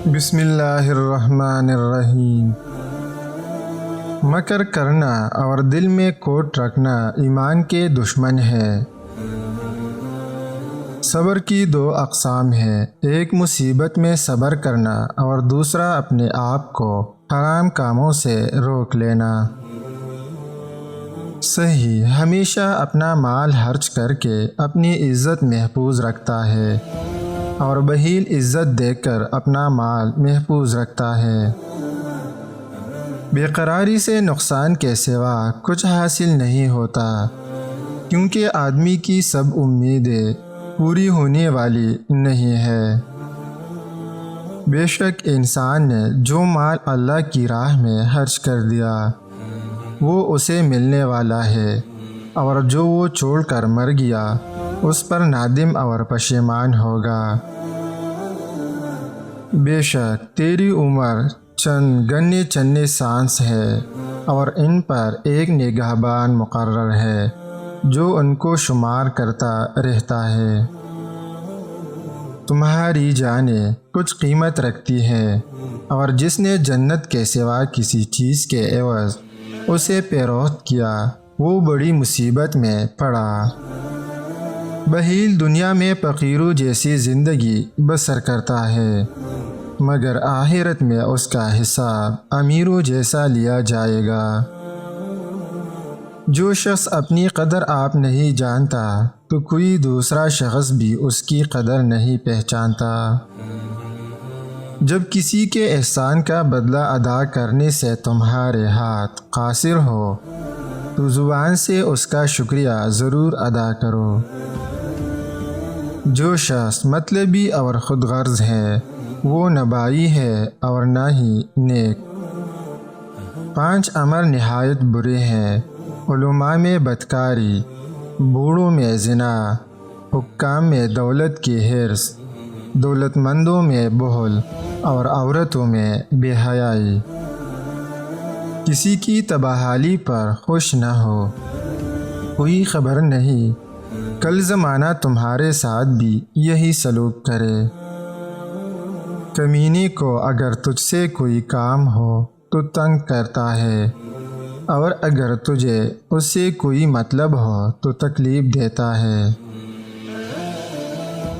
بسم اللہ الرحمن الرحیم۔ مکر کرنا اور دل میں کوٹ رکھنا ایمان کے دشمن ہے۔ صبر کی دو اقسام ہیں، ایک مصیبت میں صبر کرنا اور دوسرا اپنے آپ کو حرام کاموں سے روک لینا۔ صحیح ہمیشہ اپنا مال خرچ کر کے اپنی عزت محفوظ رکھتا ہے اور بخیل عزت دے کر اپنا مال محفوظ رکھتا ہے۔ بے قراری سے نقصان کے سوا کچھ حاصل نہیں ہوتا، کیونکہ آدمی کی سب امیدیں پوری ہونے والی نہیں ہے۔ بے شک انسان نے جو مال اللہ کی راہ میں خرچ کر دیا وہ اسے ملنے والا ہے، اور جو وہ چھوڑ کر مر گیا اس پر نادم اور پشیمان ہوگا۔ بے شک تیری عمر چند گنے چنے سانس ہے، اور ان پر ایک نگہبان مقرر ہے جو ان کو شمار کرتا رہتا ہے۔ تمہاری جانیں کچھ قیمت رکھتی ہیں، اور جس نے جنت کے سوا کسی چیز کے عوض اسے فروخت کیا وہ بڑی مصیبت میں پڑا۔ بخیل دنیا میں فقیروں جیسی زندگی بسر کرتا ہے، مگر آخرت میں اس کا حساب امیروں جیسا لیا جائے گا۔ جو شخص اپنی قدر آپ نہیں جانتا تو کوئی دوسرا شخص بھی اس کی قدر نہیں پہچانتا۔ جب کسی کے احسان کا بدلہ ادا کرنے سے تمہارے ہاتھ قاصر ہو تو زبان سے اس کا شکریہ ضرور ادا کرو۔ جو شخص مطلبی اور خود غرض ہے وہ نہ بھائی ہے اور نہ ہی نیک۔ 5 امر نہایت برے ہیں، علماء میں بدکاری، بوڑھوں میں زنا، حکام میں دولت کی حرص، دولت مندوں میں بخل اور عورتوں میں بے حیائی۔ کسی کی تباہی پر خوش نہ ہو، کوئی خبر نہیں کل زمانہ تمہارے ساتھ بھی یہی سلوک کرے۔ کمینے کو اگر تجھ سے کوئی کام ہو تو تنگ کرتا ہے، اور اگر تجھے اس سے کوئی مطلب ہو تو تکلیف دیتا ہے۔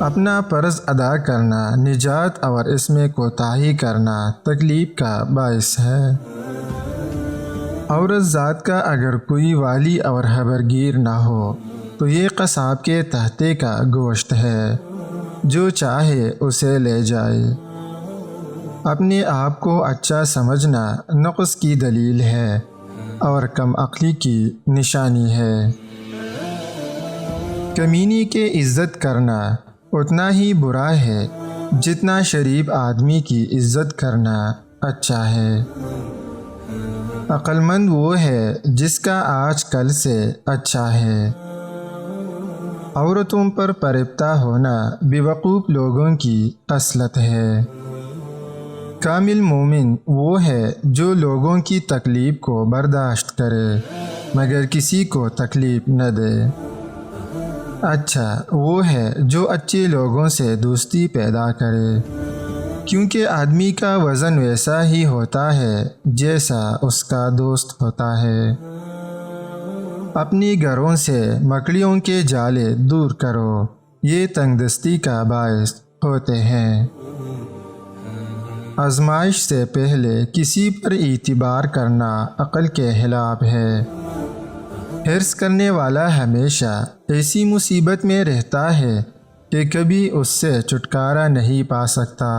اپنا فرض ادا کرنا نجات اور اس میں کوتاہی کرنا تکلیف کا باعث ہے۔ عورت ذات کا اگر کوئی والی اور خبرگیر نہ ہو تو یہ قصاب کے تہتے کا گوشت ہے، جو چاہے اسے لے جائے۔ اپنے آپ کو اچھا سمجھنا نقص کی دلیل ہے اور کم عقلی کی نشانی ہے۔ کمینی کے عزت کرنا اتنا ہی برا ہے جتنا شریف آدمی کی عزت کرنا اچھا ہے۔ عقل مند وہ ہے جس کا آج کل سے اچھا ہے۔ عورتوں پر فریفتہ ہونا بیوقوف لوگوں کی خصلت ہے۔ کامل مومن وہ ہے جو لوگوں کی تکلیف کو برداشت کرے مگر کسی کو تکلیف نہ دے۔ اچھا وہ ہے جو اچھے لوگوں سے دوستی پیدا کرے، کیونکہ آدمی کا وزن ویسا ہی ہوتا ہے جیسا اس کا دوست ہوتا ہے۔ اپنی گھروں سے مکڑیوں کے جالے دور کرو، یہ تنگ دستی کا باعث ہوتے ہیں۔ آزمائش سے پہلے کسی پر اعتبار کرنا عقل کے خلاف ہے۔ حرص کرنے والا ہمیشہ ایسی مصیبت میں رہتا ہے کہ کبھی اس سے چھٹکارا نہیں پا سکتا۔